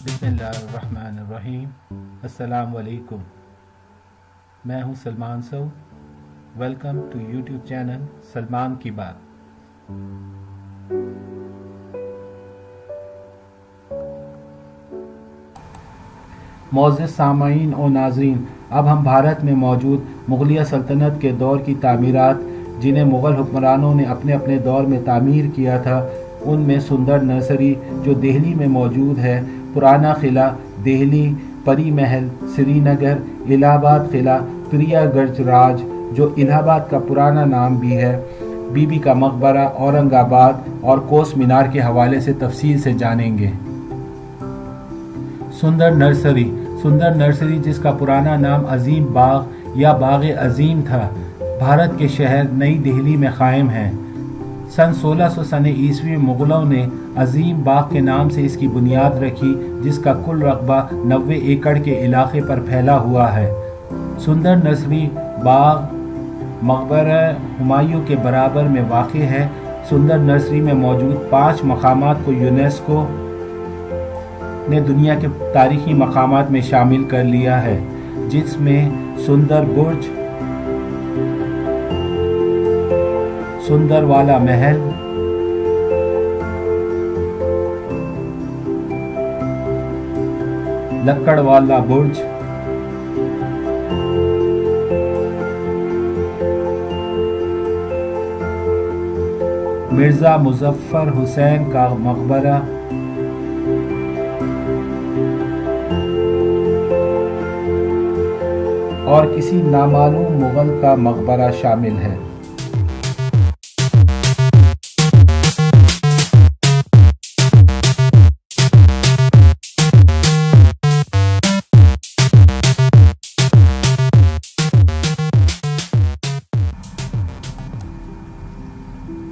बिस्मिल्लाहिर्रहमानिर्रहीम। अस्सलाम वालेकुम। मैं हूं Salman Saud. Welcome to YouTube channel Salman की बात। मोअज़्ज़िज़ सामाईन और नाज़रीन, अब हम भारत में मौजूद मुग़लिया सल्तनत के दौर की तामीरात, जिन्हें मुग़ल हुक्मरानों ने अपने अपने दौर में तामीर किया था, उनमें सुंदर नर्सरी जो दिल्ली में मौजूद है, पुराना किला दिल्ली, परी महल श्रीनगर, इलाहाबाद किला, प्रियागढ़ राज जो इलाहाबाद का पुराना नाम भी है, बीबी का मकबरा औरंगाबाद और कोस मीनार के हवाले से तफसील से जानेंगे। सुंदर नर्सरी जिसका पुराना नाम अजीम बाग या बाग अजीम था, भारत के शहर नई दिल्ली में कायम है। सन 1600 ईस्वी में मुग़लों ने अजीम बाग के नाम से इसकी बुनियाद रखी, जिसका कुल रकबा 90 एकड़ के इलाके पर फैला हुआ है। सुंदर नर्सरी बाग मकबरा हुमायूं के बराबर में वाक़ है। सुंदर नर्सरी में मौजूद 5 मकामात को यूनेस्को ने दुनिया के तारीखी मकामात में शामिल कर लिया है, जिसमें सुंदर बुर्ज, सुंदर वाला महल, लक्कड़ वाला बुर्ज, मिर्जा मुजफ्फर हुसैन का मकबरा, और किसी नामालूम मुगल का मकबरा शामिल है।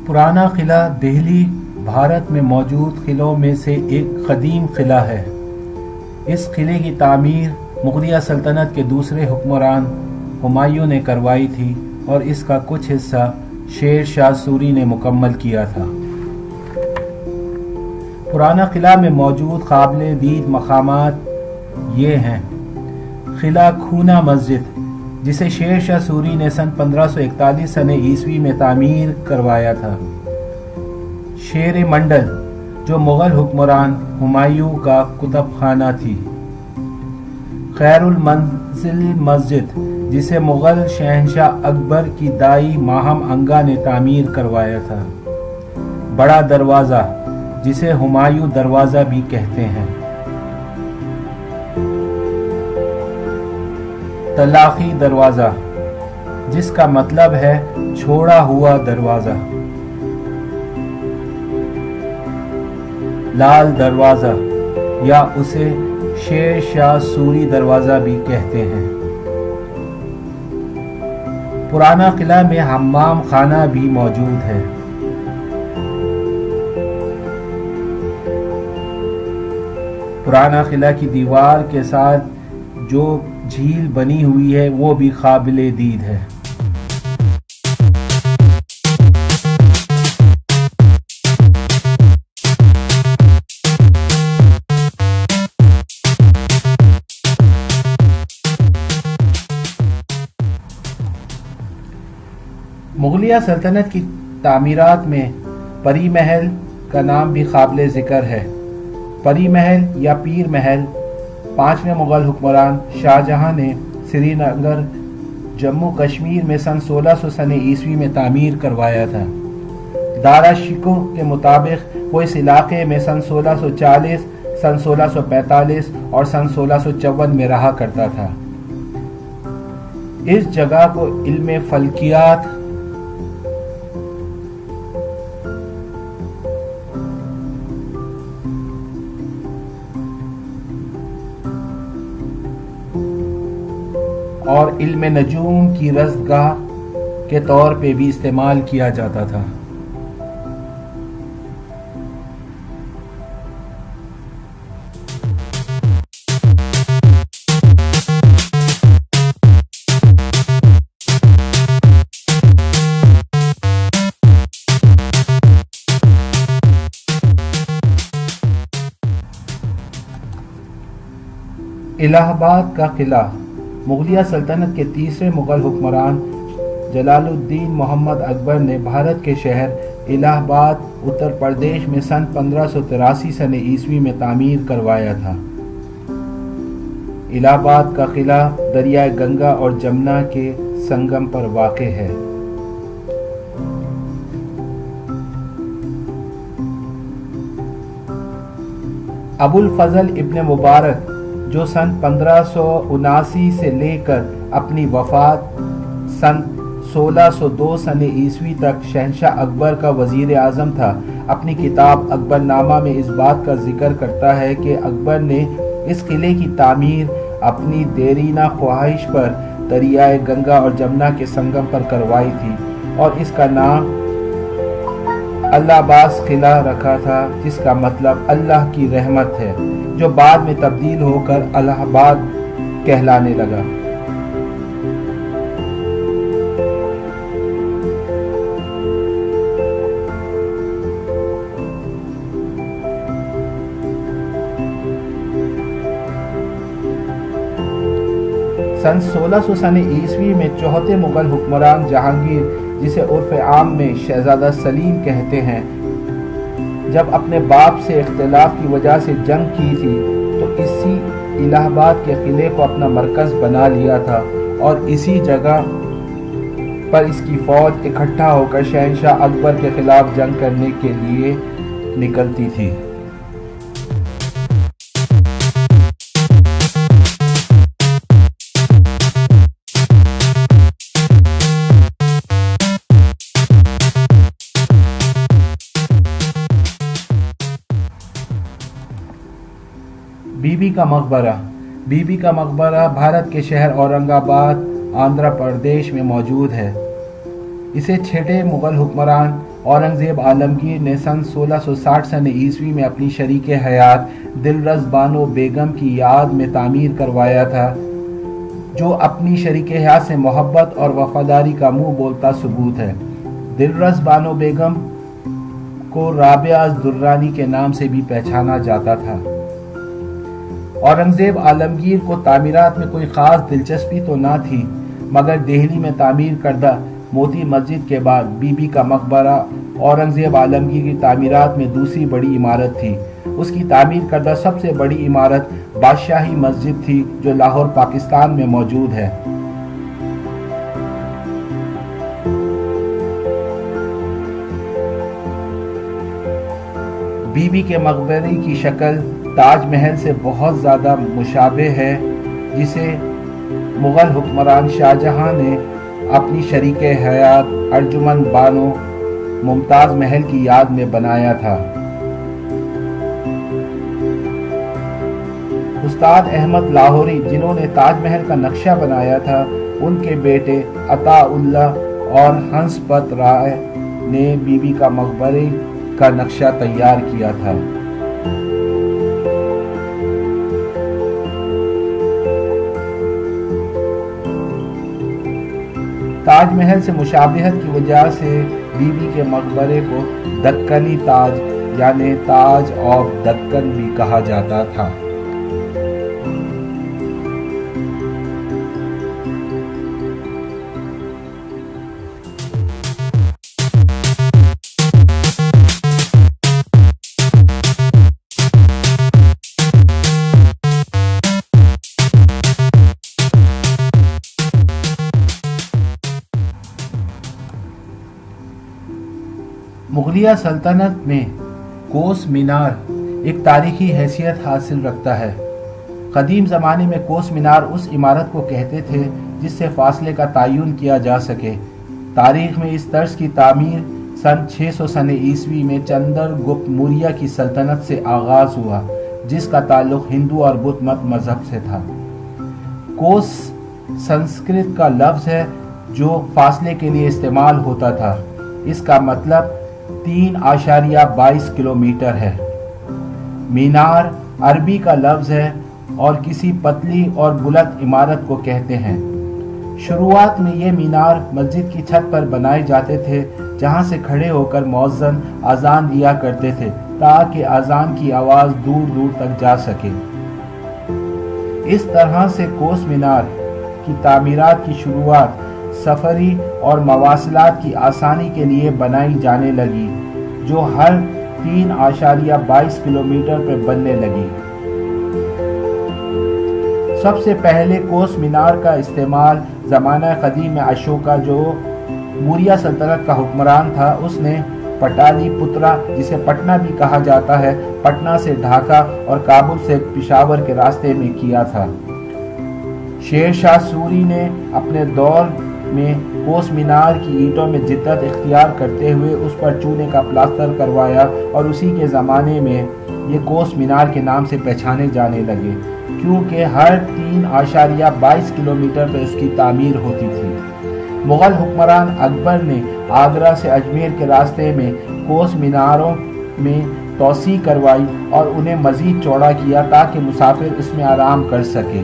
पुराना किला दिल्ली भारत में मौजूद किलों में से एक कदीम किला है। इस किले की तामीर मुग़लिया सल्तनत के दूसरे हुक्मरान हुमायूं ने करवाई थी और इसका कुछ हिस्सा शेर शाह सूरी ने मुकम्मल किया था। पुराना किला में मौजूद काबिल दीद मकामात ये हैं: किला खूना मस्जिद, जिसे शेर शाह सूरी ने सन 1541 ईस्वी में तामीर करवाया था। शेर मंडल, जो मुग़ल हुक्मरान हुमायूं का कुतुब खाना थी। खैरुल मंजिल मस्जिद, जिसे मुग़ल शहंशाह अकबर की दाई माहम अंगा ने तामीर करवाया था। बड़ा दरवाज़ा, जिसे हुमायूं दरवाज़ा भी कहते हैं। तलाखी दरवाज़ा, जिसका मतलब है छोड़ा हुआ दरवाज़ा। लाल दरवाज़ा, या उसे शेर शाह सूरी दरवाज़ा भी कहते हैं। पुराना किला में हम्माम खाना भी मौजूद है। पुराना किला की दीवार के साथ जो झील बनी हुई है वो भी काबिल दीद है। मुग़लिया सल्तनत की तामीरात में परी महल का नाम भी काबिल ज़िक्र है। परी महल या पीर महल 5वें मुग़ल हुक्मरान शाहजहां ने श्रीनगर जम्मू कश्मीर में सन 1600 ईस्वी में तामीर करवाया था। दारा शिको के मुताबिक वो इस इलाके में सन 1640, सन 1645 और सन 1654 में रहा करता था। इस जगह को इल्म फल्कियात और इल्म नजूम की रज़गाह के तौर पे भी इस्तेमाल किया जाता था। इलाहाबाद का किला। मुगलिया सल्तनत के तीसरे मुगल हुक्मरान जलालुद्दीन मोहम्मद अकबर ने भारत के शहर इलाहाबाद उत्तर प्रदेश में सन 1583 सने ईस्वी में तामीर करवाया था। इलाहाबाद का किला दरियाए गंगा और जमुना के संगम पर वाक़ है। अबुल फजल इब्न मुबारक जो सन 1579 से लेकर अपनी वफात सन 1602 सने ईस्वी तक शहंशाह अकबर का वजीर आज़म था, अपनी किताब अकबरनामा में इस बात का जिक्र करता है कि अकबर ने इस किले की तामीर अपनी देरीना ख्वाहिश पर दरियाए गंगा और जमुना के संगम पर करवाई थी और इसका नाम अल्लाहबास किला रखा था, जिसका मतलब अल्लाह की रहमत है, जो बाद में तब्दील होकर इलाहाबाद कहलाने लगा। सन 1600 सने ईस्वी में चौथे मुगल हुक्मरान जहांगीर, जिसे उर्फ आम में शहजादा सलीम कहते हैं, जब अपने बाप से इख्तिलाफ की वजह से जंग की थी तो इसी इलाहाबाद के किले को अपना मरकज बना लिया था और इसी जगह पर इसकी फौज इकट्ठा होकर शहंशाह अकबर के खिलाफ जंग करने के लिए निकलती थी। बीबी का मकबरा। बीबी का मकबरा भारत के शहर औरंगाबाद, आंध्र प्रदेश में मौजूद है। इसे छठे मुगल हुक्मरान औरंगजेब आलमगीर ने सन 1660 सने ईस्वी में अपनी शरीक हयात दिलरस बानो बेगम की याद में तामीर करवाया था, जो अपनी शरीक हयात से मोहब्बत और वफादारी का मुंह बोलता सबूत है। दिलरस बानो बेगम को राबिया दुर्रानी के नाम से भी पहचाना जाता था। औरंगजेब आलमगीर को तामीरात में कोई ख़ास दिलचस्पी तो ना थी, मगर दिल्ली में तामीर करदा मोती मस्जिद के बाद बीबी का मकबरा औरंगजेब आलमगीर की तामीरात में दूसरी बड़ी इमारत थी। उसकी तामीर करदा सबसे बड़ी इमारत बादशाही मस्जिद थी, जो लाहौर पाकिस्तान में मौजूद है। बीबी के मकबरे की शक्ल ताजमहल से बहुत ज़्यादा मुशाबे है, जिसे मुग़ल हुक्मरान शाहजहां ने अपनी शरीक हयात अर्जुमन बानो मुमताज़ महल की याद में बनाया था। उस्ताद अहमद लाहौरी, जिन्होंने ताजमहल का नक्शा बनाया था, उनके बेटे अताउल्लाह और हंसपत राय ने बीबी का मकबरे का नक्शा तैयार किया था। ताजमहल से मुशाबहत की वजह से बीबी के मकबरे को दक्कनी ताज यानी ताज ऑफ दक्कन भी कहा जाता था। मुगलिया सल्तनत में कोस मीनार एक तारीखी हैसियत हासिल रखता है। कदीम ज़माने में कोस मीनार उस इमारत को कहते थे जिससे फासले का तयन किया जा सके। तारीख में इस तर्ज की तामीर सन 600 सने ईस्वी में चंद्रगुप्त मौर्य की सल्तनत से आगाज हुआ, जिसका ताल्लुक हिंदू और बुद्ध मत मजहब से था। कोस संस्कृत का लफ्ज़ है जो फासले के लिए इस्तेमाल होता था। इसका मतलब 3.22 किलोमीटर है। मीनार अरबी का लफ्ज़ है और किसी पतली और बुलंद इमारत को कहते हैं। शुरुआत में ये मीनार मस्जिद की छत पर बनाए जाते थे, जहां से खड़े होकर मौज़्ज़िन अजान दिया करते थे ताकि अजान की आवाज़ दूर दूर तक जा सके। इस तरह से कोस मीनार की तामीरात की शुरुआत सफरी और मवासिलात की आसानी के लिए बनाई जाने लगी, जो हर 3.22 किलोमीटर पर बनने लगी। सबसे पहले कोस मीनार का इस्तेमाल ज़माना कदीम में अशोका, जो मौर्य सल्तनत का हुक्मरान था, उसने पटालीपुत्रा, जिसे पटना भी कहा जाता है, पटना से ढाका और काबुल से पेशावर के रास्ते में किया था। शेर शाह सूरी ने अपने दौर में कोस मीनार की ईंटों में जिद्दत इख्तियार करते हुए उस पर चूने का प्लास्टर करवाया और उसी के ज़माने में ये कोस मीनार के नाम से पहचाने जाने लगे, क्योंकि हर 3.22 किलोमीटर पर इसकी तामीर होती थी। मुग़ल हुक्मरान अकबर ने आगरा से अजमेर के रास्ते में कोस मीनारों में तोसी करवाई और उन्हें मज़ीद चौड़ा किया ताकि मुसाफिर इसमें आराम कर सके।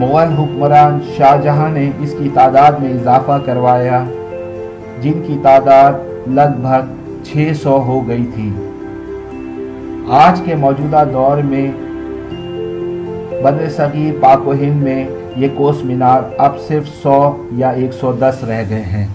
मुग़ल हुक्मरान शाहजहां ने इसकी तादाद में इजाफा करवाया, जिनकी तादाद लगभग 600 हो गई थी। आज के मौजूदा दौर में बर्र-ए-सग़ीर पाक व हिंद में ये कोस मीनार अब सिर्फ 100 या 110 रह गए हैं।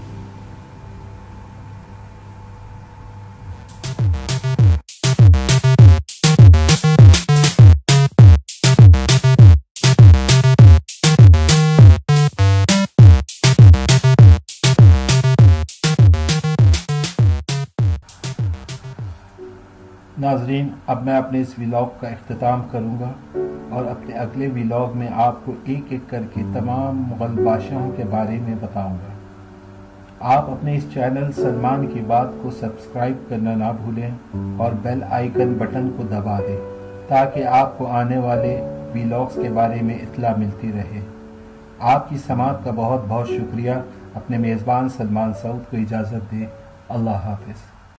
नाज़रीन, अब मैं अपने इस व्लॉग का इख्तिताम करूँगा और अपने अगले व्लॉग में आपको एक एक करके तमाम मुग़ल बादशाहों के बारे में बताऊँगा। आप अपने इस चैनल सलमान की बात को सब्सक्राइब करना ना भूलें और बेल आइकन बटन को दबा दें ताकि आपको आने वाले व्लॉग्स के बारे में इत्तला मिलती रहे। आपकी समाअत का बहुत बहुत शुक्रिया। अपने मेज़बान सलमान सऊद को इजाज़त दें। अल्लाह हाफ़िज़।